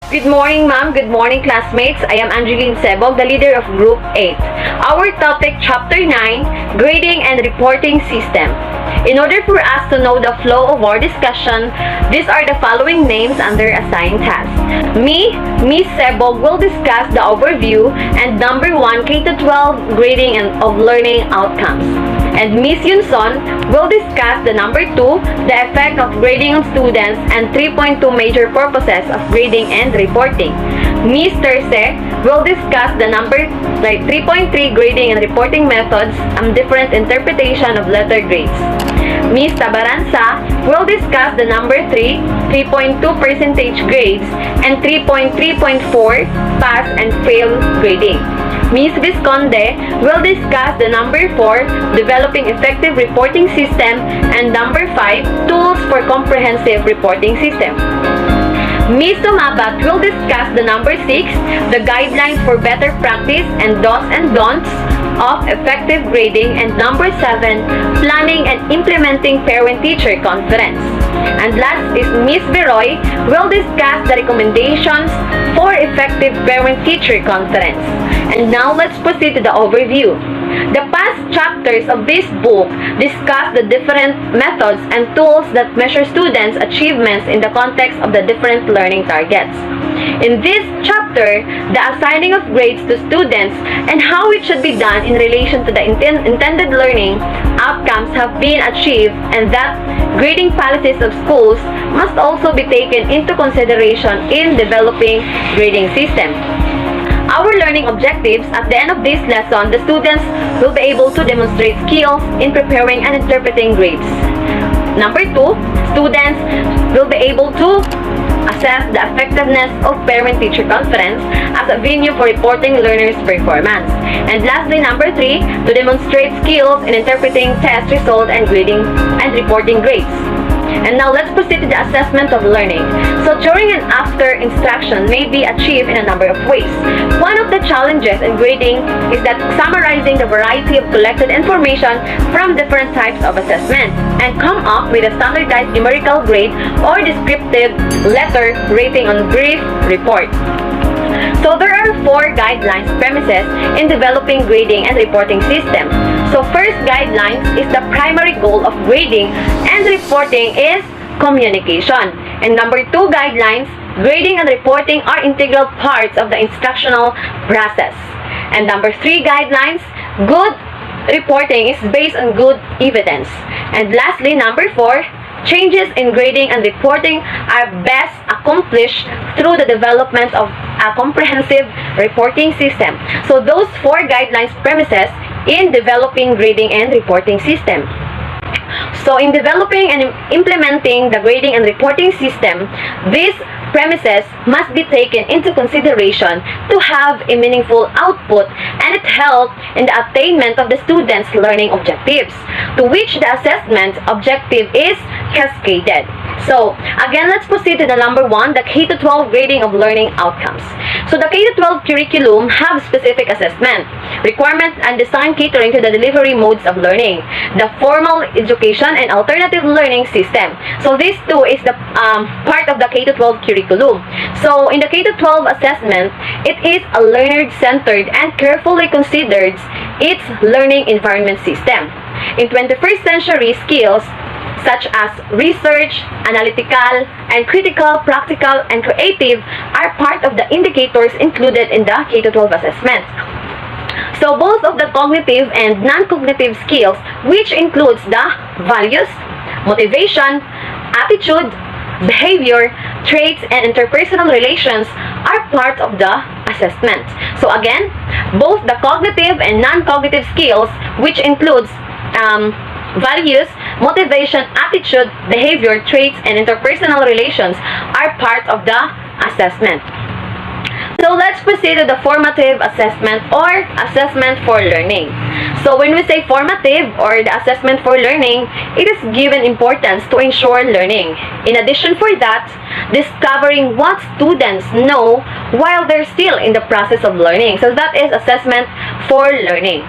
Good morning, ma'am. Good morning, classmates. I am Angeline Sebog, the leader of Group 8. Our topic, Chapter 9, Grading and Reporting System. In order for us to know the flow of our discussion, these are the following names under assigned tasks. Me, Miss Sebog, will discuss the overview and number 1, K-12 grading and of learning outcomes. And Miss Yunson will discuss the number 2, the effect of grading on students, and 3.2 major purposes of grading and reporting. Miss Terce will discuss the number 3.3 grading and reporting methods and different interpretation of letter grades. Miss Tabaransa will discuss the number 3.2 percentage grades, and 3.3.4 pass and fail grading. Miss Visconde will discuss the number 4, developing effective reporting system, and number 5, tools for comprehensive reporting system. Miss Tumabat will discuss the number 6, the guidelines for better practice and do's and don'ts of effective grading, and number 7, planning and implementing parent-teacher conference. And last is Miss Beroy will discuss the recommendations for effective parent-teacher conference. And now let's proceed to the overview. The past chapters of this book discuss the different methods and tools that measure students' achievements in the context of the different learning targets. In this chapter, the assigning of grades to students and how it should be done in relation to the intended learning outcomes have been achieved, and that grading policies of schools must also be taken into consideration in developing grading system. Our learning objectives: at the end of this lesson, the students will be able to demonstrate skills in preparing and interpreting grades. Number 2, students will be able to assess the effectiveness of parent-teacher conference as a venue for reporting learners' performance. And lastly, number 3, to demonstrate skills in interpreting test results and grading and reporting grades. And now let's proceed to the assessment of learning. So during and after instruction may be achieved in a number of ways. One of the challenges in grading is that summarizing the variety of collected information from different types of assessment and come up with a standardized numerical grade or descriptive letter rating on brief report. So there are 4 guidelines premises in developing grading and reporting system. So first guidelines is the primary goal of grading and reporting is communication. And number 2 guidelines, grading and reporting are integral parts of the instructional process. And number 3 guidelines, good reporting is based on good evidence. And lastly, number 4, changes in grading and reporting are best accomplished through the development of a comprehensive reporting system. So those 4 guidelines premises in developing grading and reporting system. So in developing and implementing the grading and reporting system, these premises must be taken into consideration to have a meaningful output, and it helps in the attainment of the students' learning objectives, to which the assessment objective is cascaded. So again, let's proceed to the number 1, the K-12 grading of learning outcomes. So the K-12 curriculum have specific assessment, requirements, and design catering to the delivery modes of learning, the formal education and alternative learning system. So these 2 is the part of the K-12 curriculum. So in the K-12 assessment, it is a learner-centered and carefully considered its learning environment system. In 21st century, skills such as research, analytical, and critical, practical, and creative are part of the indicators included in the K-12 assessment. So both of the cognitive and non-cognitive skills, which includes the values, motivation, attitude, behavior, traits, and interpersonal relations, are part of the assessment. So again, both the cognitive and non-cognitive skills, which includes values, motivation, attitude, behavior, traits, and interpersonal relations, are part of the assessment. So let's proceed to the formative assessment or assessment for learning. So when we say formative or the assessment for learning, it is given importance to ensure learning. In addition for that, discovering what students know while they're still in the process of learning. So that is assessment for learning.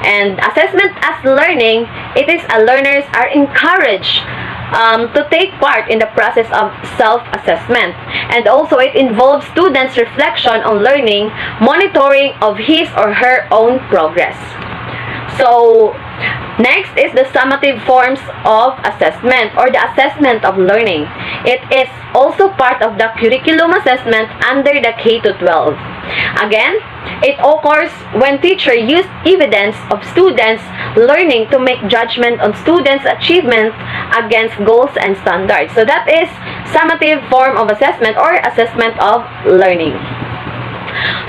And assessment as learning, it is learners are encouraged to take part in the process of self-assessment. And also, it involves students' reflection on learning, monitoring of his or her own progress. So, next is the summative forms of assessment or the assessment of learning. It is also part of the curriculum assessment under the K-12. Again, it occurs when teachers use evidence of students' learning to make judgment on students' achievement against goals and standards. So that is summative form of assessment or assessment of learning.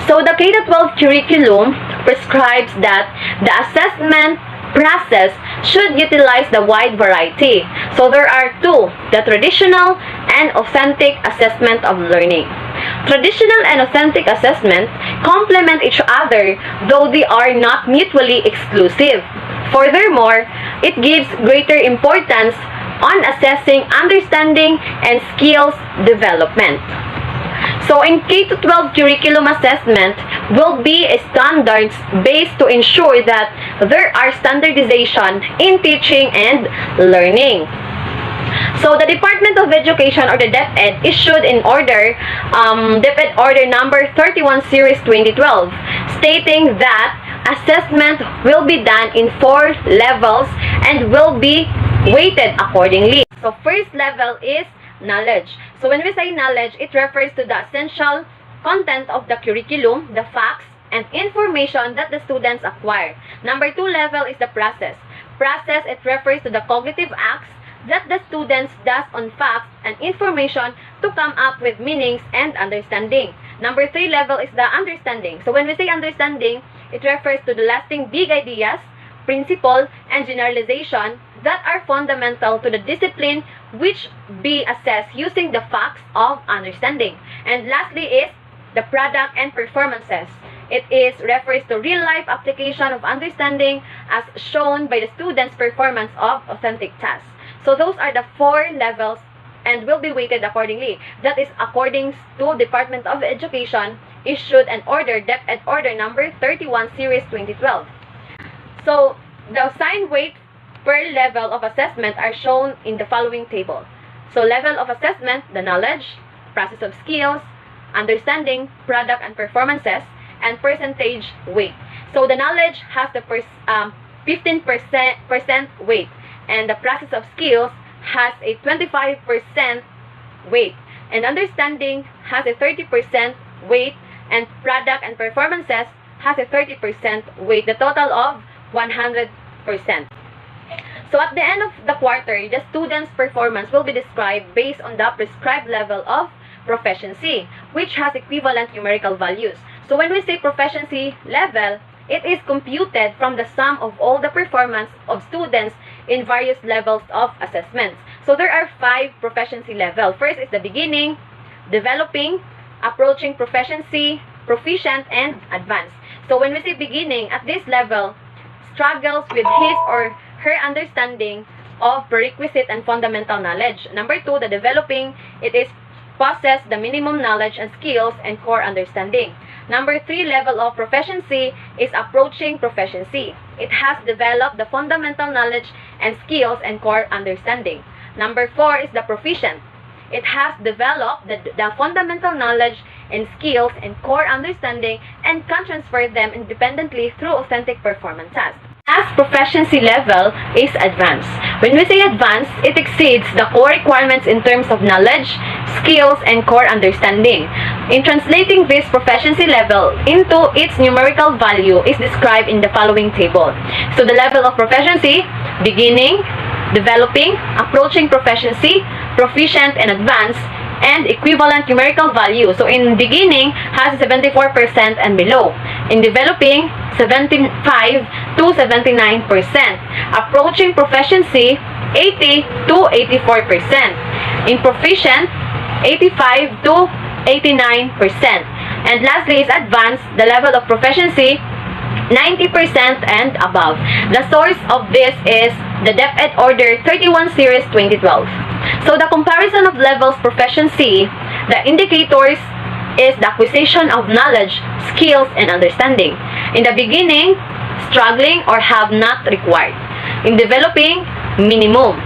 So the K-12 curriculum prescribes that the assessment process should utilize the wide variety. So there are two, the traditional and authentic assessment of learning. Traditional and authentic assessment complement each other, though they are not mutually exclusive. Furthermore, it gives greater importance on assessing understanding and skills development. So in K-12 curriculum assessment will be a standards based to ensure that there are standardization in teaching and learning. So the Department of Education or the DepEd issued in order, DepEd order number 31 series 2012, stating that assessment will be done in 4 levels and will be weighted accordingly. So first level is knowledge. So when we say knowledge, it refers to the essential content of the curriculum, the facts, and information that the students acquire. Number 2 level is the process. Process, it refers to the cognitive acts that the students does on facts and information to come up with meanings and understanding. Number 3 level is the understanding. So when we say understanding, it refers to the lasting big ideas, principle, and generalization that are fundamental to the discipline which be assessed using the facts of understanding. And lastly is the product and performances. It refers to real-life application of understanding as shown by the student's performance of authentic tasks. So those are the 4 levels and will be weighted accordingly. That is according to Department of Education issued an order, DepEd order number 31 series 2012. So the assigned weight per level of assessment are shown in the following table. So level of assessment, the knowledge, process of skills, understanding, product and performances, and percentage weight. So the knowledge has the 15% weight, and the process of skills has a 25% weight, and understanding has a 30% weight, and product and performances has a 30% weight, the total of 100%. So at the end of the quarter, the student's performance will be described based on the prescribed level of proficiency, which has equivalent numerical values. So when we say proficiency level, it is computed from the sum of all the performance of students in various levels of assessments. So there are 5 proficiency levels. First is the beginning, developing, approaching proficiency, proficient, and advanced. So when we say beginning, at this level, struggles with his or her understanding of prerequisite and fundamental knowledge. Number 2, the developing, it is possess the minimum knowledge and skills and core understanding. Number 3 level of proficiency is approaching proficiency. It has developed the fundamental knowledge and skills and core understanding. Number 4 is the proficient. It has developed the fundamental knowledge and skills and core understanding and can transfer them independently through authentic performance tasks. Last proficiency level is advanced. When we say advanced, it exceeds the core requirements in terms of knowledge, skills, and core understanding. In translating this proficiency level into its numerical value is described in the following table. So the level of proficiency, beginning, developing, approaching proficiency, proficient, and advanced, and equivalent numerical value. So in beginning has 74% and below. In developing, 75 to 79%. Approaching proficiency, 80 to 84%. In proficient, 85 to 89%. And lastly is advanced, the level of proficiency, 90% and above. The source of this is the DepEd Order 31 Series 2012. So the comparison of levels proficiency, the indicators is the acquisition of knowledge, skills, and understanding. In the beginning, struggling or have not required. In developing, minimum.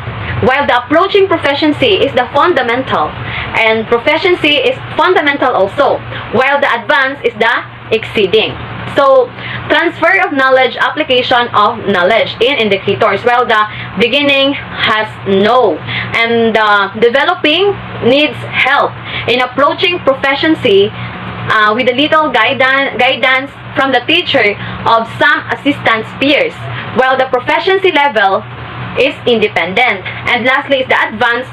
while the approaching proficiency is the fundamental, and proficiency is fundamental also, while the advanced is the exceeding. So, transfer of knowledge, application of knowledge in indicators, while the beginning has no, and developing needs help in approaching proficiency with a little guidance from the teacher of some assistant peers, while the proficiency level is independent. And lastly is the advanced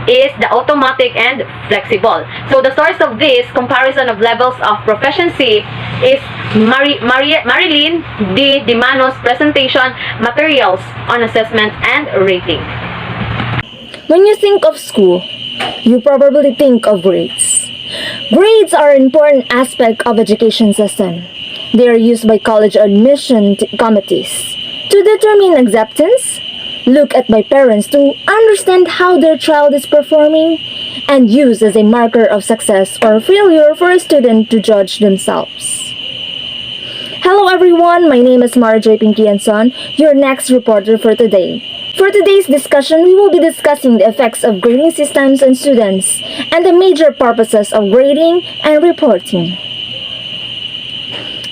is the automatic and flexible. So the source of this comparison of levels of proficiency is Marilyn D. Dimano's presentation materials on assessment and rating. When you think of school, you probably think of grades. Grades are an important aspect of education system. They are used by college admission committees to determine acceptance, look at by parents to understand how their child is performing, and used as a marker of success or failure for a student to judge themselves. Hello everyone, my name is Mara J. Pinky and Son, your next reporter for today. For today's discussion, we will be discussing the effects of grading systems on students and the major purposes of grading and reporting.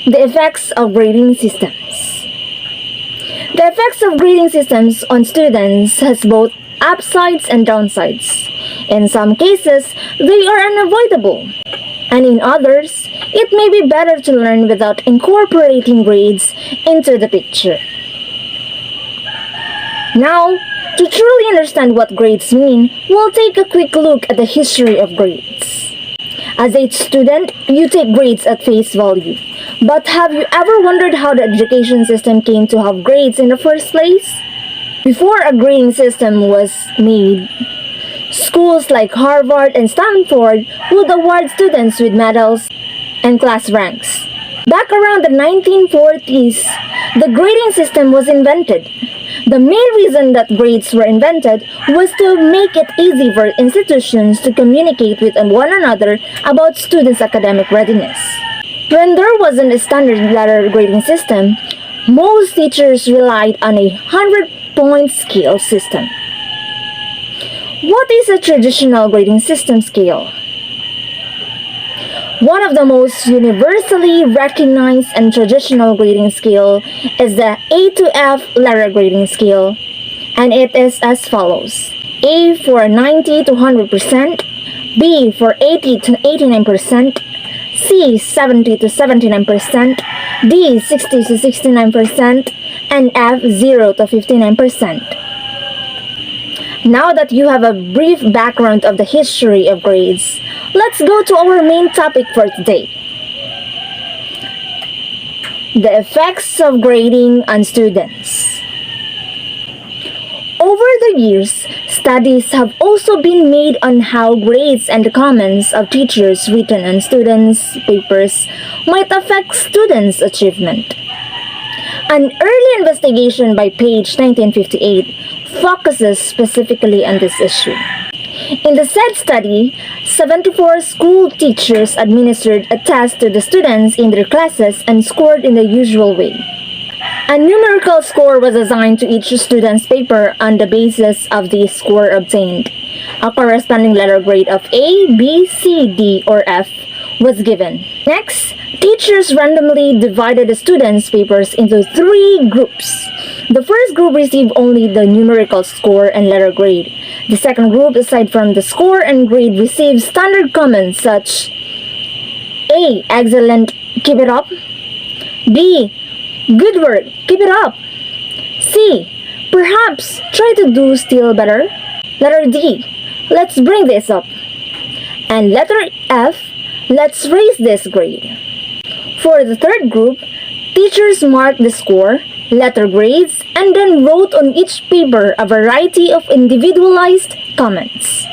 The effects of grading systems. The effects of grading systems on students has both upsides and downsides. In some cases, they are unavoidable, and in others, it may be better to learn without incorporating grades into the picture. Now, to truly understand what grades mean, we'll take a quick look at the history of grades. As a student, you take grades at face value. But have you ever wondered how the education system came to have grades in the first place? Before a grading system was made, schools like Harvard and Stanford would award students with medals and class ranks. Back around the 1940s, the grading system was invented. The main reason that grades were invented was to make it easy for institutions to communicate with one another about students' academic readiness. When there wasn't a standard letter grading system, most teachers relied on a 100-point scale system. What is a traditional grading system scale? One of the most universally recognized and traditional grading scale is the A to F letter grading scale, and it is as follows: A for 90 to 100%, B for 80 to 89%, C 70 to 79%, D 60 to 69%, and F 0 to 59%. Now that you have a brief background of the history of grades, let's go to our main topic for today. The effects of grading on students. Over the years, studies have also been made on how grades and the comments of teachers written on students' papers might affect students' achievement. An early investigation by Page 1958 focuses specifically on this issue. In the said study, 74 school teachers administered a test to the students in their classes and scored in the usual way. A numerical score was assigned to each student's paper on the basis of the score obtained. A corresponding letter grade of A, B, C, D, or F was given. Next, teachers randomly divided the students' papers into 3 groups. The first group received only the numerical score and letter grade. The second group, aside from the score and grade, received standard comments such: A. Excellent, keep it up. B. Good work, keep it up. C. Perhaps try to do still better. Letter D. Let's bring this up. And letter F. Let's raise this grade. For the third group, teachers marked the score, letter grades, and then wrote on each paper a variety of individualized comments.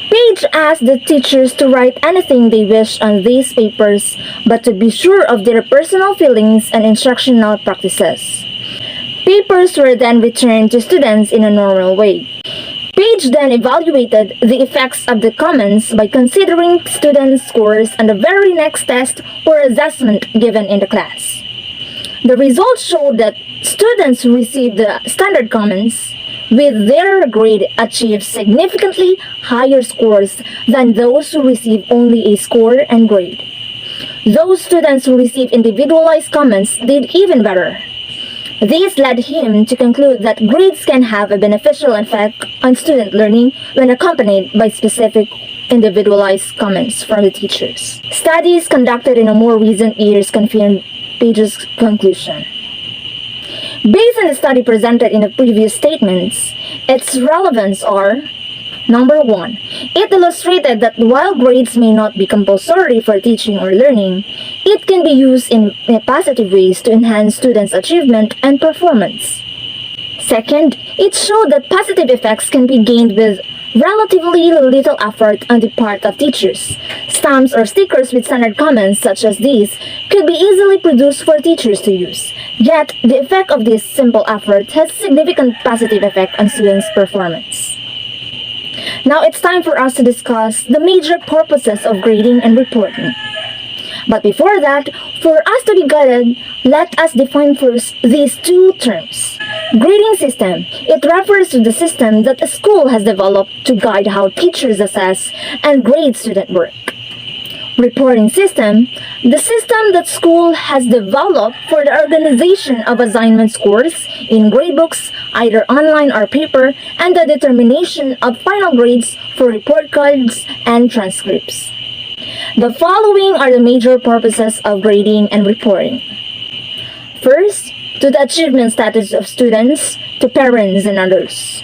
Page asked the teachers to write anything they wished on these papers, but to be sure of their personal feelings and instructional practices. Papers were then returned to students in a normal way. Page then evaluated the effects of the comments by considering students' scores on the very next test or assessment given in the class. The results showed that students who received the standard comments with their grade achieve significantly higher scores than those who receive only a score and grade. Those students who receive individualized comments did even better. This led him to conclude that grades can have a beneficial effect on student learning when accompanied by specific individualized comments from the teachers. Studies conducted in a more recent years confirmed Page's conclusion. Based on the study presented in the previous statements, its relevance are: Number 1. It illustrated that while grades may not be compulsory for teaching or learning, it can be used in positive ways to enhance students' achievement and performance. Second, it showed that positive effects can be gained with relatively little effort on the part of teachers. Stamps or stickers with standard comments such as these could be easily produced for teachers to use. Yet, the effect of this simple effort has significant positive effect on students' performance. Now it's time for us to discuss the major purposes of grading and reporting. But before that, for us to be guided, let us define first these two terms. Grading system. It refers to the system that a school has developed to guide how teachers assess and grade student work. Reporting system. The system that school has developed for the organization of assignment scores in gradebooks, either online or paper, and the determination of final grades for report cards and transcripts. The following are the major purposes of grading and reporting. First, to the achievement status of students, to parents and others.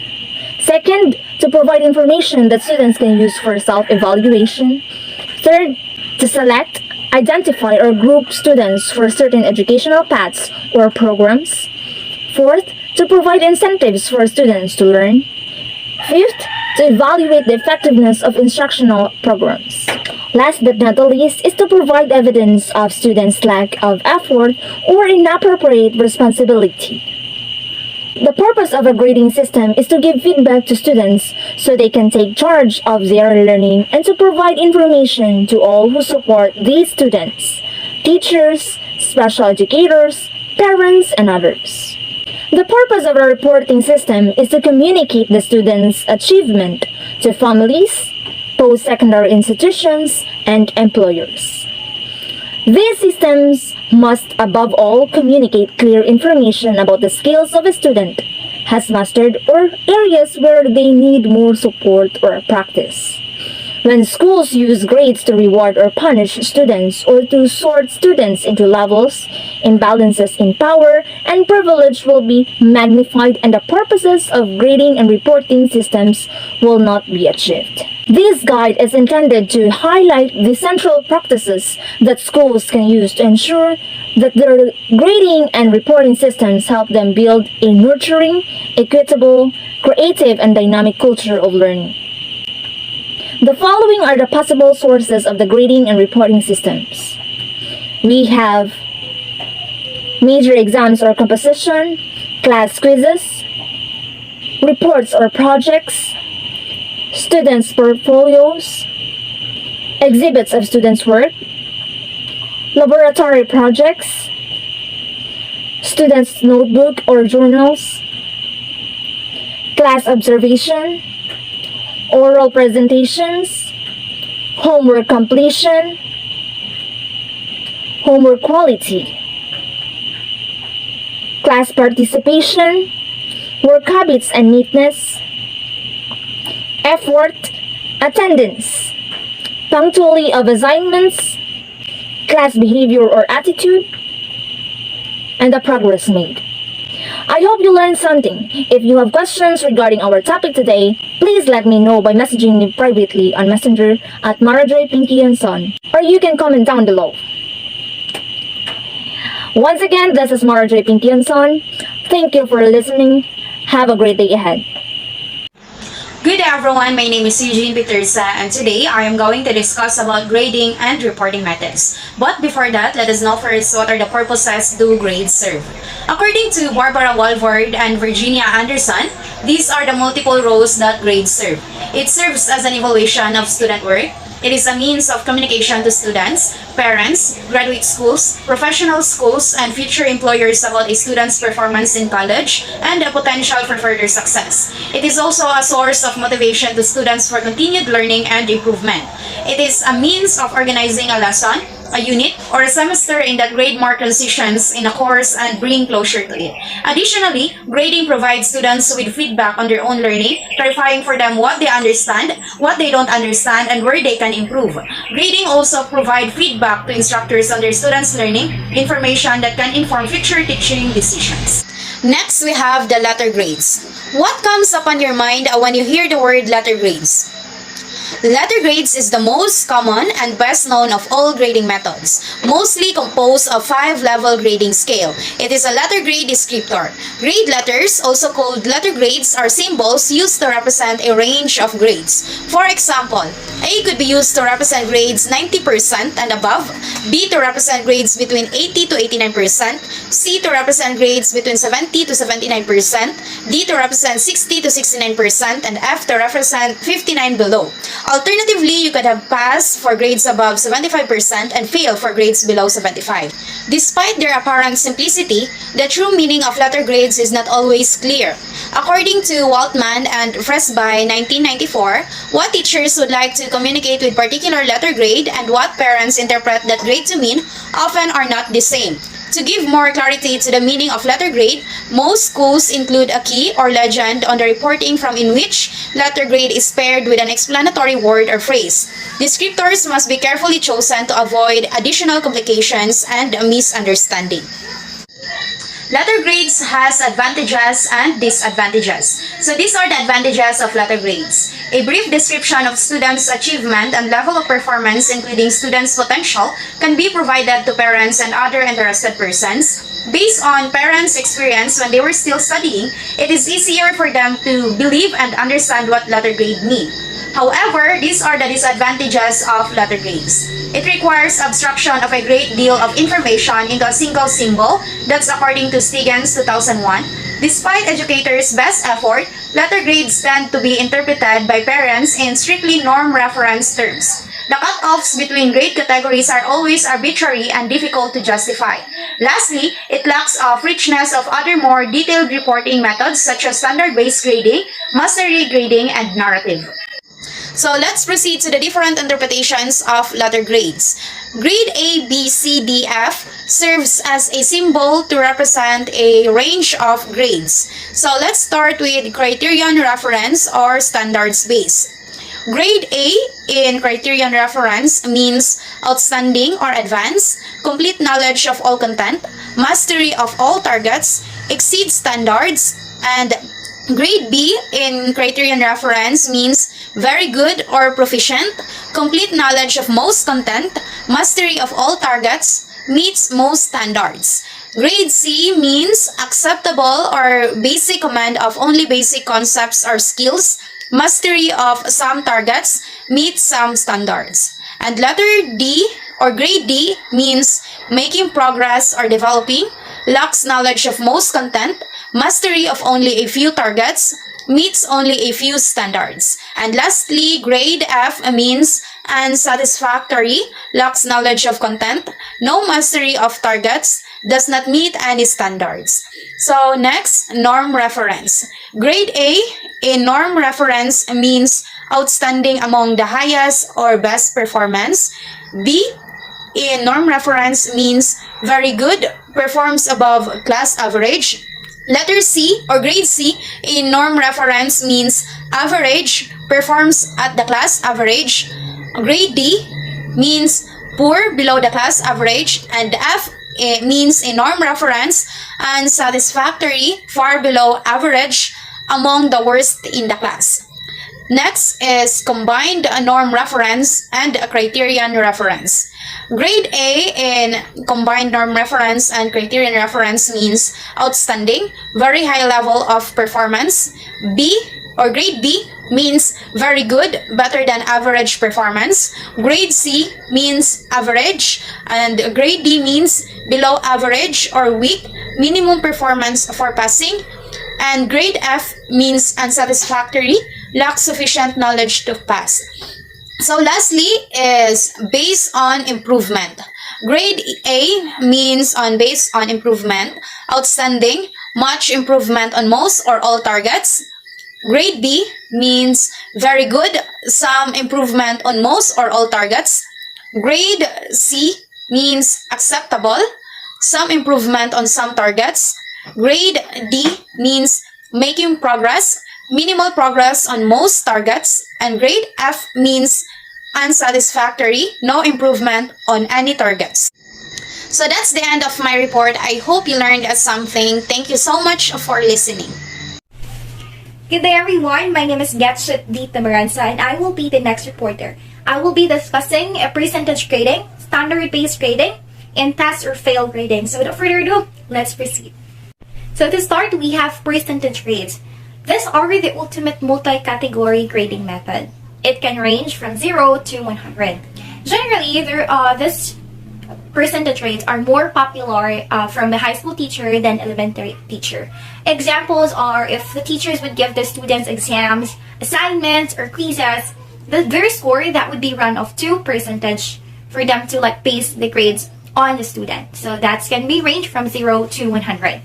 Second, to provide information that students can use for self-evaluation. Third, to select, identify, or group students for certain educational paths or programs. Fourth, to provide incentives for students to learn. Fifth, to evaluate the effectiveness of instructional programs. Last but not the least is to provide evidence of students' lack of effort or inappropriate responsibility. The purpose of a grading system is to give feedback to students so they can take charge of their learning and to provide information to all who support these students, teachers, special educators, parents, and others. The purpose of a reporting system is to communicate the students' achievement to families, post-secondary institutions, and employers. These systems must above all communicate clear information about the skills of a student has mastered or areas where they need more support or practice. When schools use grades to reward or punish students or to sort students into levels, imbalances in power and privilege will be magnified and the purposes of grading and reporting systems will not be achieved. This guide is intended to highlight the central practices that schools can use to ensure that their grading and reporting systems help them build a nurturing, equitable, creative, and dynamic culture of learning. The following are the possible sources of the grading and reporting systems. We have major exams or composition, class quizzes, reports or projects, students' portfolios, exhibits of students' work, laboratory projects, students' notebook or journals, class observation, oral presentations, homework completion, homework quality, class participation, work habits and neatness, effort, attendance, punctuality of assignments, class behavior or attitude, and the progress made. I hope you learned something. If you have questions regarding our topic today, please let me know by messaging me privately on Messenger at @MaraJPinkyandSon, or you can comment down below. Once again, this is @MaraJPinkyandSon. Thank you for listening. Have a great day ahead. Good day everyone, my name is Eugene Petersa and today I am going to discuss about grading and reporting methods. But before that, let us know first what are the purposes do grades serve. According to Barbara Walford and Virginia Anderson, these are the multiple roles that grades serve. It serves as an evaluation of student work. It is a means of communication to students, parents, graduate schools, professional schools, and future employers about a student's performance in college and the potential for further success. It is also a source of motivation to students for continued learning and improvement. It is a means of organizing a lesson, a unit, or a semester in that grade mark transitions in a course and bring closure to it. Additionally, grading provides students with feedback on their own learning, clarifying for them what they understand, what they don't understand, and where they can improve. Grading also provides feedback to instructors on their students' learning, information that can inform future teaching decisions. Next, we have the letter grades. What comes up on your mind when you hear the word letter grades? Letter grades is the most common and best known of all grading methods, mostly composed of 5-level grading scale. It is a letter grade descriptor. Grade letters, also called letter grades, are symbols used to represent a range of grades. For example, A could be used to represent grades 90% and above, B to represent grades between 80 to 89%, C to represent grades between 70 to 79%, D to represent 60 to 69%, and F to represent 59 below. Alternatively, you could have passed for grades above 75% and fail for grades below 75. Despite their apparent simplicity, the true meaning of letter grades is not always clear. According to Waltman and Fresby 1994, what teachers would like to communicate with particular letter grade and what parents interpret that grade to mean often are not the same. To give more clarity to the meaning of letter grade, most schools include a key or legend on the reporting from in which letter grade is paired with an explanatory word or phrase. Descriptors must be carefully chosen to avoid additional complications and misunderstanding. Letter grades has advantages and disadvantages. So these are the advantages of letter grades. A brief description of students' achievement and level of performance, including students' potential, can be provided to parents and other interested persons. Based on parents' experience when they were still studying, it is easier for them to believe and understand what letter grade mean. However, these are the disadvantages of letter grades. It requires abstraction of a great deal of information into a single symbol. That's according to Stigens 2001. Despite educators' best effort, letter grades tend to be interpreted by parents in strictly norm reference terms. The cutoffs between grade categories are always arbitrary and difficult to justify. Lastly, it lacks of richness of other more detailed reporting methods such as standard-based grading, mastery grading, and narrative. So let's proceed to the different interpretations of letter grades. Grade A, B, C, D, F serves as a symbol to represent a range of grades. So let's start with criterion reference or standards base. Grade A in criterion reference means outstanding or advanced, complete knowledge of all content, mastery of all targets, exceed standards, and grade B in criterion reference means very good or proficient, complete knowledge of most content, mastery of all targets, meets most standards. Grade C means acceptable or basic command of only basic concepts or skills, mastery of some targets, meets some standards. And letter D or grade D means making progress or developing, lacks knowledge of most content, mastery of only a few targets, meets only a few standards. And lastly, grade F means unsatisfactory, lacks knowledge of content, no mastery of targets, does not meet any standards. So next, norm reference. Grade A in norm reference means outstanding among the highest or best performance. B in norm reference means very good, performs above class average. Letter C or grade C in norm reference means average, performs at the class average. Grade D means poor, below the class average. And F means in norm reference unsatisfactory, far below average, among the worst in the class. Next is combined norm reference and criterion reference. Grade A in combined norm reference and criterion reference means outstanding, very high level of performance. B or grade B means very good, better than average performance. Grade C means average, and grade D means below average or weak, minimum performance for passing. And grade F means unsatisfactory, lacks sufficient knowledge to pass. So lastly is based on improvement. Grade A means on based on improvement, outstanding, much improvement on most or all targets. Grade B means very good, some improvement on most or all targets. Grade C means acceptable, some improvement on some targets. Grade D means making progress, minimal progress on most targets. And grade F means unsatisfactory, no improvement on any targets. So that's the end of my report. I hope you learned something. Thank you so much for listening. Good day everyone, my name is Getshit D. Tamaranza and I will be the next reporter. I will be discussing a percentage grading, standard-based grading, and pass or fail grading. So without further ado, let's proceed. So to start, we have percentage grades. These are the ultimate multi-category grading method. It can range from 0 to 100. Generally, this percentage rates are more popular from the high school teacher than elementary teacher. Examples are if the teachers would give the students exams, assignments, or quizzes, their score that would be run of 2% for them to base the grades on the student. So that can be range from 0 to 100.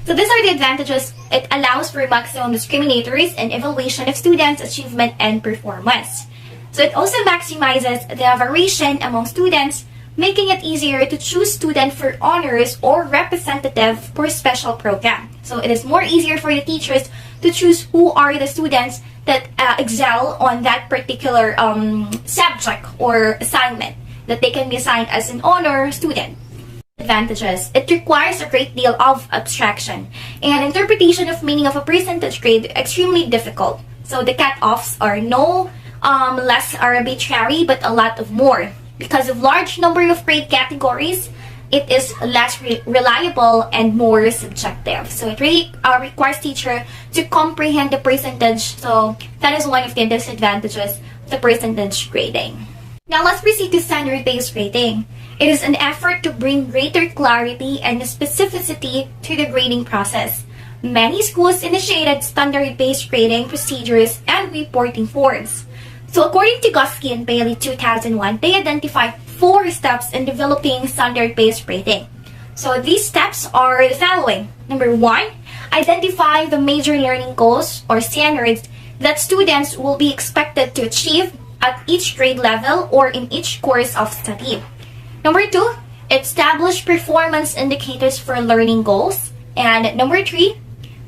So these are the advantages. It allows for maximum discriminators and evaluation of students' achievement and performance. So it also maximizes the variation among students, making it easier to choose student for honors or representative for special program. So it is more easier for the teachers to choose who are the students that excel on that particular subject or assignment that they can be assigned as an honor student. Advantages. It requires a great deal of abstraction and interpretation of meaning of a percentage grade extremely difficult. So the cut-offs are no less arbitrary but a lot of more. Because of large number of grade categories, it is less reliable and more subjective. So it really requires teacher to comprehend the percentage. So that is one of the disadvantages of the percentage grading. Now let's proceed to standard-based grading. It is an effort to bring greater clarity and specificity to the grading process. Many schools initiated standard-based grading procedures and reporting forms. So according to Gosky and Bailey 2001, they identified 4 steps in developing standard-based grading. So these steps are the following. Number 1, identify the major learning goals or standards that students will be expected to achieve at each grade level or in each course of study. Number 2, establish performance indicators for learning goals. And number 3,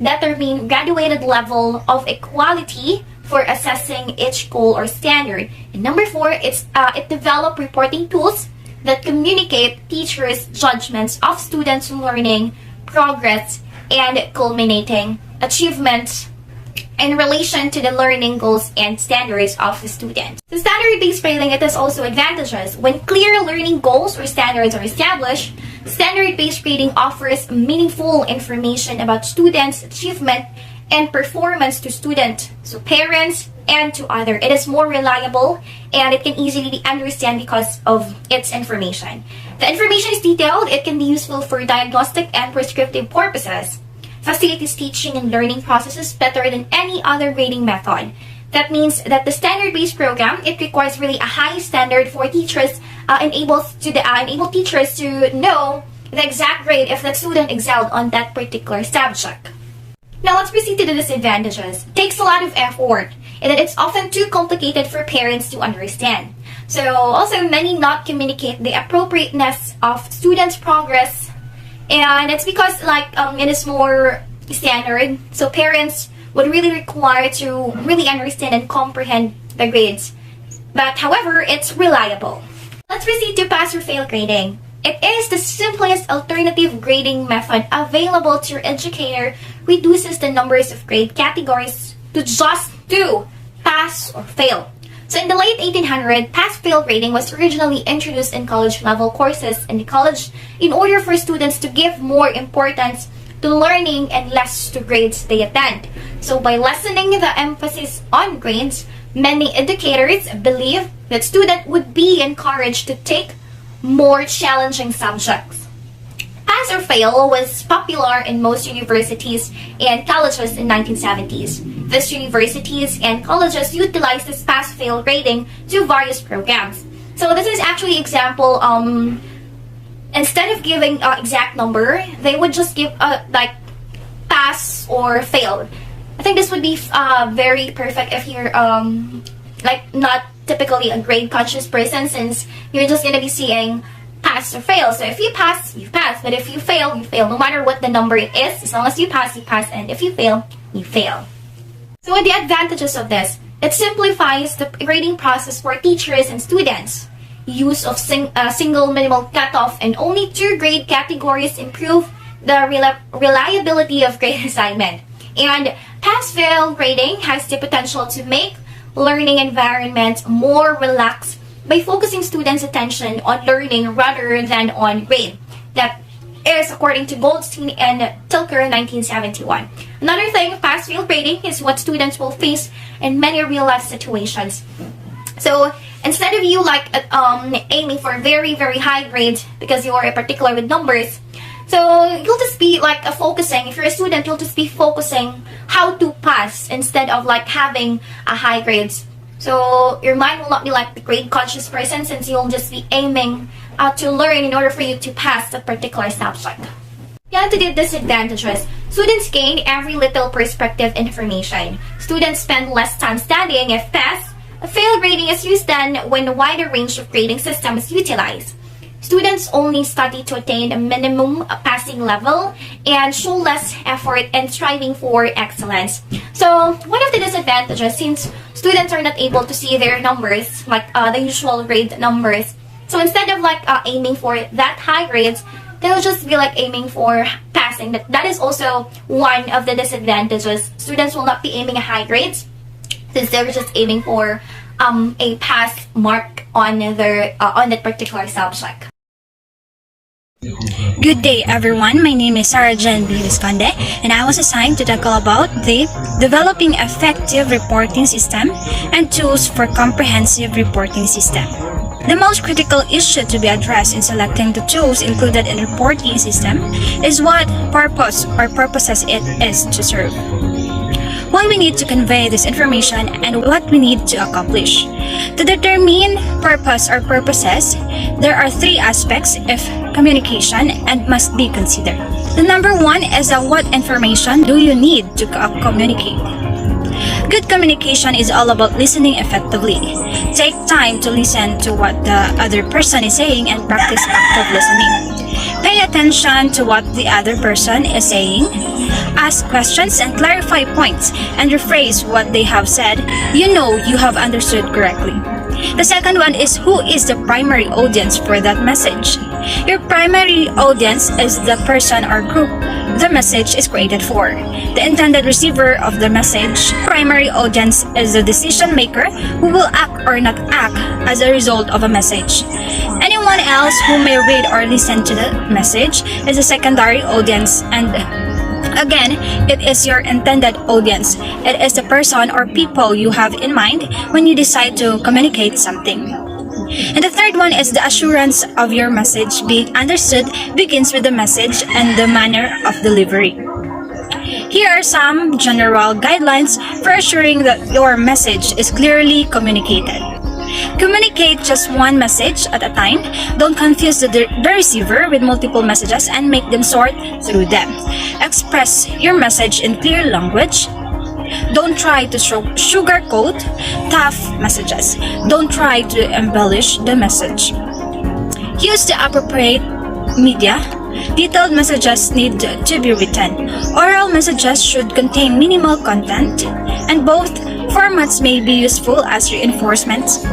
determine graduated level of equality for assessing each goal or standard. And number 4, it develop reporting tools that communicate teachers' judgments of students' learning, progress, and culminating achievements in relation to the learning goals and standards of the student. The standard-based grading, it has also advantages. When clear learning goals or standards are established, standard-based grading offers meaningful information about students' achievement and performance to students, so parents, and to other. It is more reliable and it can easily be understood because of its information. The information is detailed. It can be useful for diagnostic and prescriptive purposes. Facilitates teaching and learning processes better than any other grading method. That means that the standard-based program, it requires really a high standard for teachers, enable teachers to know the exact grade if the student excelled on that particular subject. Now let's proceed to the disadvantages. It takes a lot of effort and it's often too complicated for parents to understand. So also many not communicate the appropriateness of students' progress, and it's because it is more standard, so parents would really require to really understand and comprehend the grades. But however, it's reliable. Let's proceed to pass or fail grading. It is the simplest alternative grading method available to your educator, reduces the numbers of grade categories to just 2, pass or fail. So in the late 1800s, pass-fail grading was originally introduced in college-level courses in the college in order for students to give more importance to learning and less to grades they attend. So by lessening the emphasis on grades, many educators believe that students would be encouraged to take more challenging subjects. Pass or fail was popular in most universities and colleges in 1970s. these universities and colleges utilize this pass-fail grading to various programs. So this is actually example. Instead of giving exact number, they would just give like pass or failed. I think this would be very perfect if you're like not typically a grade conscious person, since you're just gonna be seeing pass or fail. So if you pass, you pass. But if you fail, you fail. No matter what the number it is, as long as you pass, and if you fail, you fail. So what the advantages of this? It simplifies the grading process for teachers and students. Use of single minimal cutoff and only 2 grade categories improve the reliability of grade assignment. And pass-fail grading has the potential to make learning environment more relaxed by focusing students' attention on learning rather than on grade. That is according to Goldstein and Tilker 1971. Another thing, pass-fail grading is what students will face in many real-life situations. So instead of you like aiming for very high grades because you are particular with numbers, so you'll just be like focusing. If you're a student, you'll just be focusing how to pass instead of like having a high grades. So your mind will not be like the grade conscious person, since you'll just be aiming to learn in order for you to pass that particular subject. Yeah, to the disadvantages. Students gain every little perspective information. Students spend less time studying if pass. A fail grading is used then when a wider range of grading systems is utilized. Students only study to attain a minimum passing level and show less effort in striving for excellence. So one of the disadvantages, since students are not able to see their numbers, like the usual grade numbers, so instead of like aiming for that high grades, they'll just be like aiming for passing. That is also one of the disadvantages. Students will not be aiming at high grades, since they're just aiming for a pass mark on their on that particular subject. Good day everyone, my name is Sarah Jen B. Visconde and I was assigned to tackle about the developing effective reporting system and tools for comprehensive reporting system. The most critical issue to be addressed in selecting the tools included in reporting system is what purpose or purposes it is to serve. Why we need to convey this information and what we need to accomplish. To determine purpose or purposes, there are 3 aspects of communication and must be considered. The number 1 is what information do you need to communicate. Good communication is all about listening effectively. Take time to listen to what the other person is saying and practice active listening. Pay attention to what the other person is saying. Ask questions and clarify points and rephrase what they have said. You know you have understood correctly. The second one is who is the primary audience for that message. Your primary audience is the person or group the message is created for. The intended receiver of the message. Primary audience is the decision maker who will act or not act as a result of a message. Anyone else who may read or listen to the message is a secondary audience, and again, it is your intended audience. It is the person or people you have in mind when you decide to communicate something. And the third one is the assurance of your message being understood begins with the message and the manner of delivery. Here are some general guidelines for assuring that your message is clearly communicated. Communicate just one message at a time. Don't confuse the receiver with multiple messages and make them sort through them. Express your message in clear language. Don't try to sugarcoat tough messages. Don't try to embellish the message. Use the appropriate media. Detailed messages need to be written. Oral messages should contain minimal content, and both formats may be useful as reinforcements.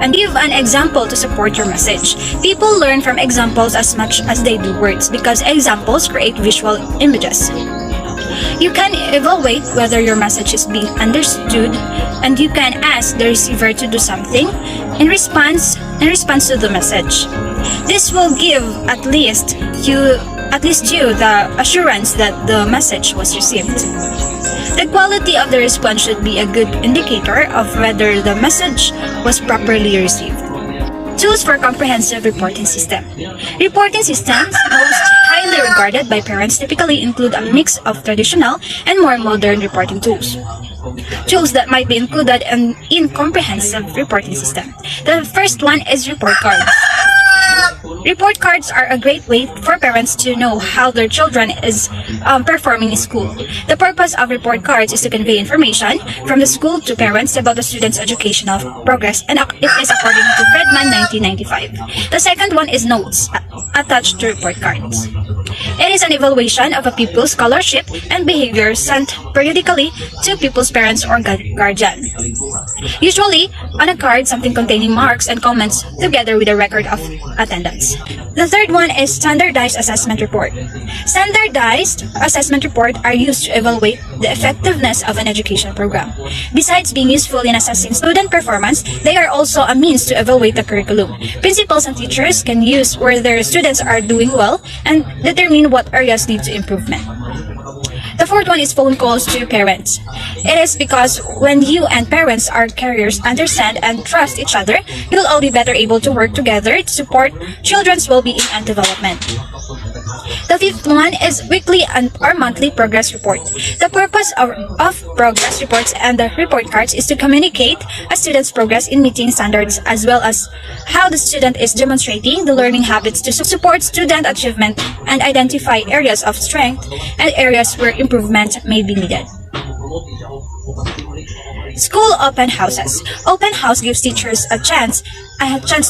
And give an example to support your message. People learn from examples as much as they do words because examples create visual images. You can evaluate whether your message is being understood, and you can ask the receiver to do something in response to the message. This will give at least you the assurance that the message was received. The quality of the response should be a good indicator of whether the message was properly received. Tools for comprehensive reporting system. Reporting systems most highly regarded by parents typically include a mix of traditional and more modern reporting tools. tools that might be included in comprehensive reporting system. The first one is report cards. Report cards are a great way for parents to know how their children is performing in school. The purpose of report cards is to convey information from the school to parents about the student's educational progress, and it is according to Fredman 1995. The second one is notes attached to report cards. It is an evaluation of a pupil's scholarship and behavior sent periodically to pupil's parents or guardian. Usually, on a card, something containing marks and comments together with a record of attendance. The third one is standardized assessment report. Standardized assessment reports are used to evaluate the effectiveness of an education program. Besides being useful in assessing student performance, they are also a means to evaluate the curriculum. Principals and teachers can use where their students are doing well and determine what areas need improvement. The fourth one is phone calls to parents. It is because when you and parents are carriers understand and trust each other, you'll all be better able to work together to support children's well-being and development. The fifth one is weekly or monthly progress report. The purpose of progress reports and the report cards is to communicate a student's progress in meeting standards, as well as how the student is demonstrating the learning habits to support student achievement and identify areas of strength and areas where improvement may be needed. School open houses. Open house gives teachers a chance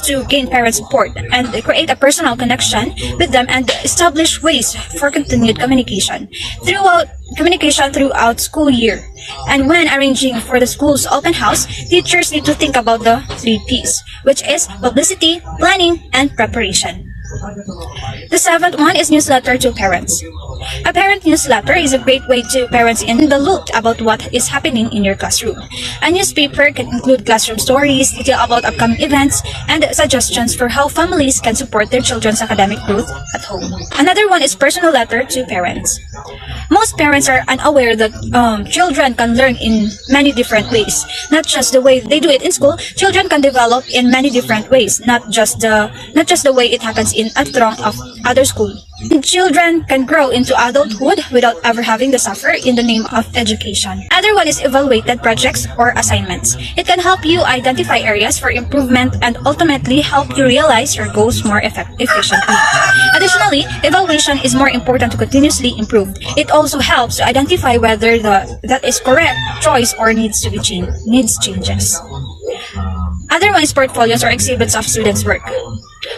to gain parent support and create a personal connection with them and establish ways for continued communication throughout school year. And when arranging for the school's open house, teachers need to think about the 3 Ps, which is publicity, planning, and preparation. The seventh one is newsletter to parents. A parent newsletter is a great way to parents in the loop about what is happening in your classroom. A newspaper can include classroom stories, detail about upcoming events, and suggestions for how families can support their children's academic growth at home. Another one is personal letter to parents. Most parents are unaware that children can learn in many different ways. Not just the way they do it in school, children can develop in many different ways, not just the way it happens in a throng of other schools. Children can grow into adulthood without ever having to suffer in the name of education. Other one is evaluated projects or assignments. It can help you identify areas for improvement and ultimately help you realize your goals more efficiently. Additionally, evaluation is more important to continuously improve. It also helps to identify whether that is correct choice or needs changes. Other one is portfolios or exhibits of students' work.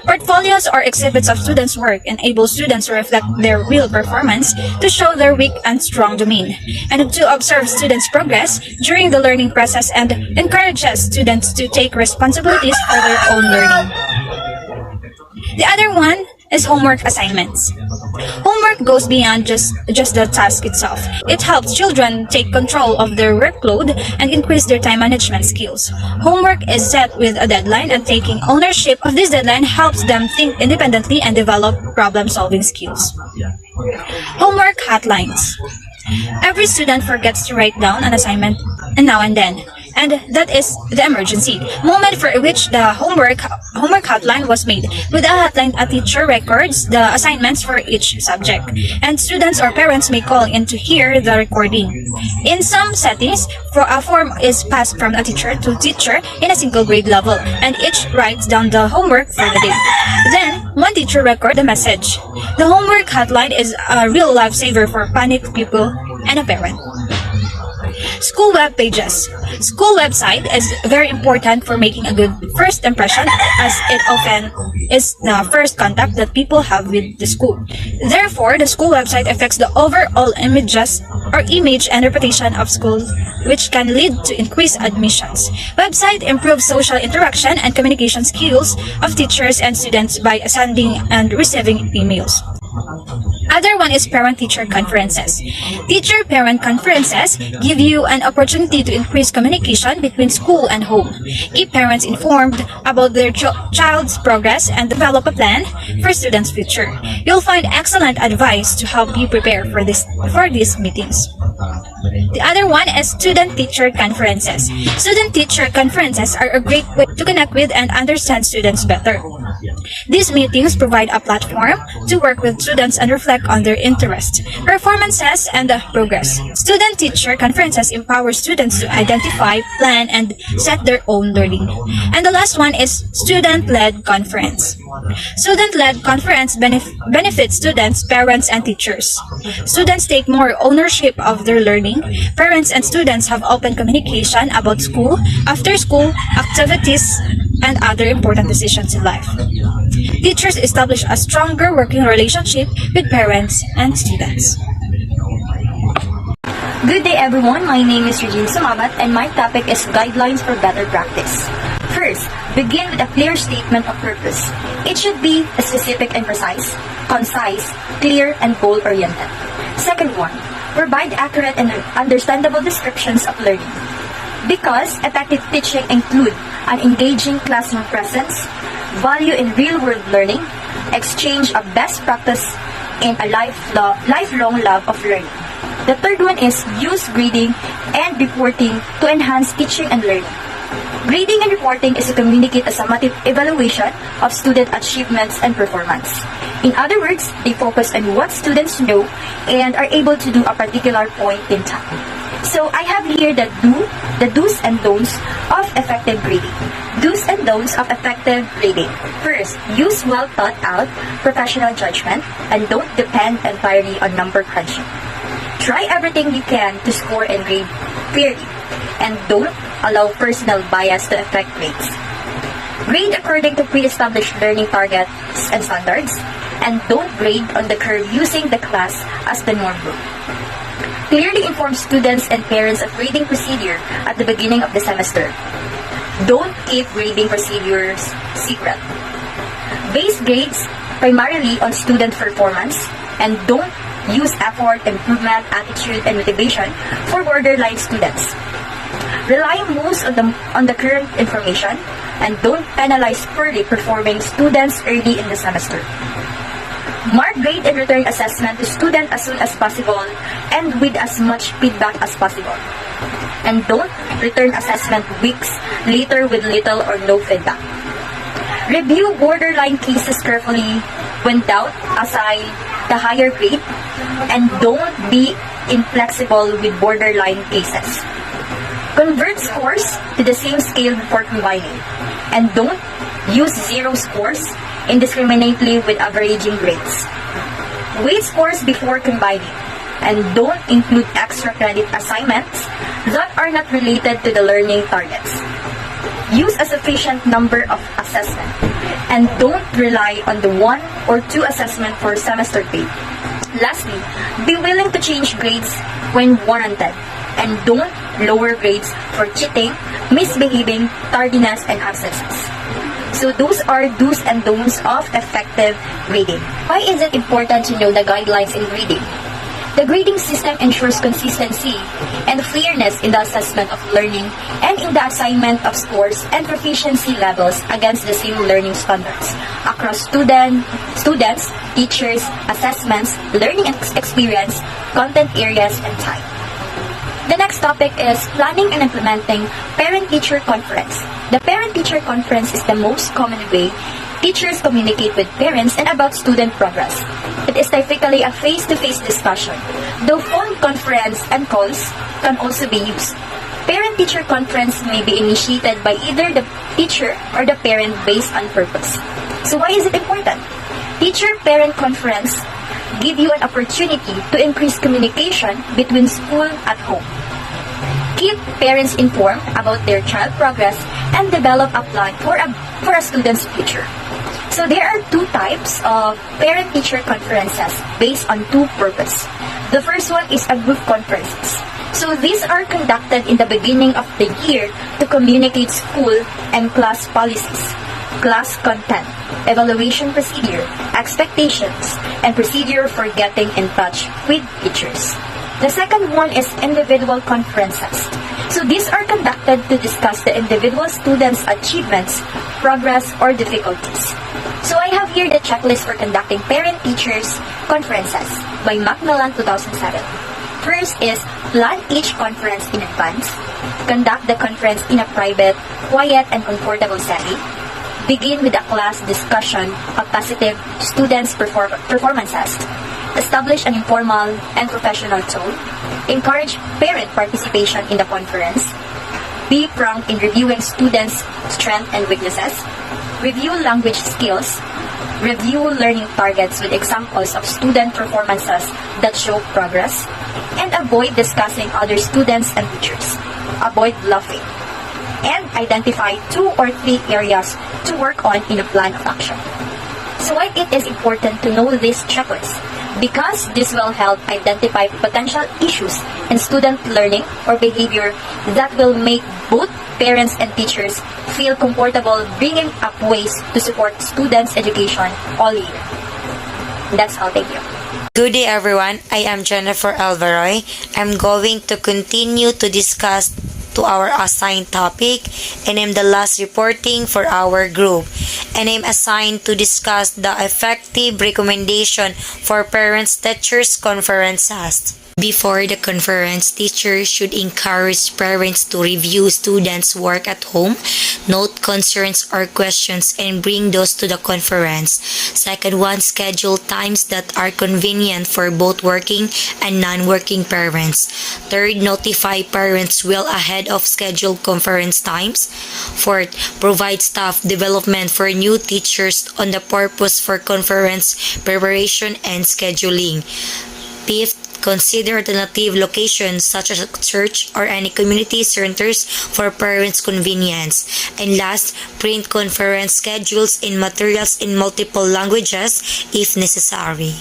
Portfolios or exhibits of students' work enable students to reflect their real performance, to show their weak and strong domain, and to observe students' progress during the learning process and encourages students to take responsibilities for their own learning. The other one is homework assignments. Homework goes beyond just the task itself. It helps children take control of their workload and increase their time management skills. Homework is set with a deadline, and taking ownership of this deadline helps them think independently and develop problem-solving skills. Homework hotlines. Every student forgets to write down an assignment now and then, and that is the emergency moment for which the homework hotline was made. With a hotline, a teacher records the assignments for each subject, and students or parents may call in to hear the recording. In some settings, a form is passed from a teacher to teacher in a single grade level, and each writes down the homework for the day. Then, one teacher records the message. The homework hotline is a real lifesaver for panicked pupil and a parent. School web pages. School website is very important for making a good first impression, as it often is the first contact that people have with the school. Therefore, the school website affects the overall image and reputation of schools, which can lead to increased admissions. Website improves social interaction and communication skills of teachers and students by sending and receiving emails. Other one is parent-teacher conferences. Teacher-parent conferences give you an opportunity to increase communication between school and home. Keep parents informed about their child's progress and develop a plan for students' future. You'll find excellent advice to help you prepare for these meetings. The other one is student-teacher conferences. Student-teacher conferences are a great way to connect with and understand students better. These meetings provide a platform to work with students and reflect on their interests, performances, and progress. Student-teacher conferences empower students to identify, plan, and set their own learning. And the last one is student-led conference. Student-led conference benefits students, parents, and teachers. Students take more ownership of their learning. Parents and students have open communication about school, after-school activities, and other important decisions in life. Teachers establish a stronger working relationship with parents and students. Good day everyone, my name is Regine Sumabat and my topic is Guidelines for Better Practice. First, begin with a clear statement of purpose. It should be specific and precise, concise, clear, and goal-oriented. Second one, provide accurate and understandable descriptions of learning. Because effective teaching include an engaging classroom presence, value in real-world learning, exchange of best practice, and a lifelong love of learning. The third one is use grading and reporting to enhance teaching and learning. Grading and reporting is to communicate a summative evaluation of student achievements and performance. In other words, they focus on what students know and are able to do a particular point in time. So I have here the do's and don'ts of effective grading. Do's and don'ts of effective grading. First, use well thought out professional judgment and don't depend entirely on number crunching. Try everything you can to score and grade fairly, and don't allow personal bias to affect grades. Grade according to pre-established learning targets and standards, and don't grade on the curve using the class as the norm group. Clearly inform students and parents of grading procedure at the beginning of the semester. Don't keep grading procedures secret. Base grades primarily on student performance, and don't use effort, improvement, attitude, and motivation for borderline students. Rely most on the current information, and don't penalize poorly performing students early in the semester. Mark grade and return assessment to student as soon as possible and with as much feedback as possible. And don't return assessment weeks later with little or no feedback. Review borderline cases carefully. When doubt, assign the higher grade, and don't be inflexible with borderline cases. Convert scores to the same scale before combining, and don't use zero scores indiscriminately with averaging grades. Weight scores before combining, and don't include extra credit assignments that are not related to the learning targets. Use a sufficient number of assessment, and don't rely on the 1 or 2 assessment for semester grade. Lastly, be willing to change grades when warranted, and don't lower grades for cheating, misbehaving, tardiness, and absences. So those are do's and don'ts of effective grading. Why is it important to know the guidelines in grading? The grading system ensures consistency and fairness in the assessment of learning and in the assignment of scores and proficiency levels against the same learning standards across students, teachers, assessments, learning experience, content areas, and time. The next topic is planning and implementing parent-teacher conference. The parent-teacher conference is the most common way teachers communicate with parents and about student progress. It is typically a face-to-face discussion, though phone conference and calls can also be used. Parent-teacher conference may be initiated by either the teacher or the parent based on purpose. So why is it important? Teacher-parent conference give you an opportunity to increase communication between school at home. Keep parents informed about their child progress and develop a plan for a student's future. So there are 2 types of parent-teacher conferences based on 2 purposes. The first one is a group conferences. So these are conducted in the beginning of the year to communicate school and class policies, class content, evaluation procedure, expectations, and procedure for getting in touch with teachers. The second one is individual conferences. So these are conducted to discuss the individual students' achievements, progress, or difficulties. So I have here the checklist for conducting parent-teachers conferences by Macmillan 2007. First is plan each conference in advance. Conduct the conference in a private, quiet, and comfortable setting. Begin with a class discussion of positive students' performances. Establish an informal and professional tone. Encourage parent participation in the conference. Be prompt in reviewing students' strengths and weaknesses. Review language skills. Review learning targets with examples of student performances that show progress. And avoid discussing other students and teachers. Avoid bluffing. And identify 2 or 3 areas to work on in a plan of action. So why it is important to know this checklist? Because this will help identify potential issues in student learning or behavior that will make both parents and teachers feel comfortable bringing up ways to support students' education all year. That's all. Thank you. Good day everyone, I am Jennifer Alvaroy. I'm going to continue to discuss to our assigned topic, and I'm the last reporting for our group, and I'm assigned to discuss the effective recommendation for parents teachers conferences. Before the conference, teachers should encourage parents to review students' work at home, note concerns or questions, and bring those to the conference. Second one, schedule times that are convenient for both working and non-working parents. Third, notify parents well ahead of scheduled conference times. Fourth, provide staff development for new teachers on the purpose for conference preparation and scheduling. Fifth, consider alternative locations such as a church or any community centers for parents' convenience. And last, print conference schedules and materials in multiple languages if necessary.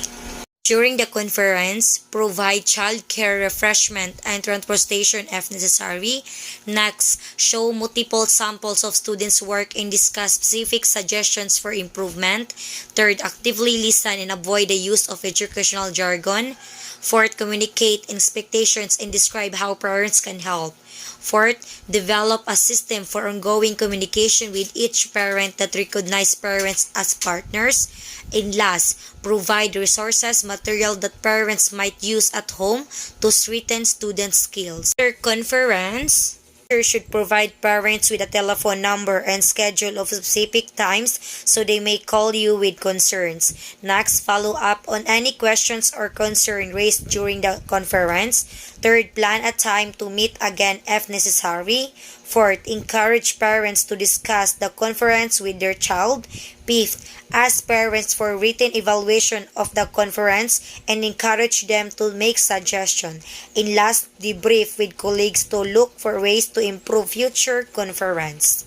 During the conference, provide childcare, refreshment, and transportation if necessary. Next, show multiple samples of students' work and discuss specific suggestions for improvement. Third, actively listen and avoid the use of educational jargon. Fourth, communicate expectations and describe how parents can help. Fourth, develop a system for ongoing communication with each parent that recognize parents as partners. And last, provide resources, material that parents might use at home to strengthen student skills. After conference, should provide parents with a telephone number and schedule of specific times so they may call you with concerns. Next, follow up on any questions or concern raised during the conference. Third, plan a time to meet again if necessary. Fourth, encourage parents to discuss the conference with their child. Fifth, ask parents for written evaluation of the conference and encourage them to make suggestions. And last, debrief with colleagues to look for ways to improve future conference.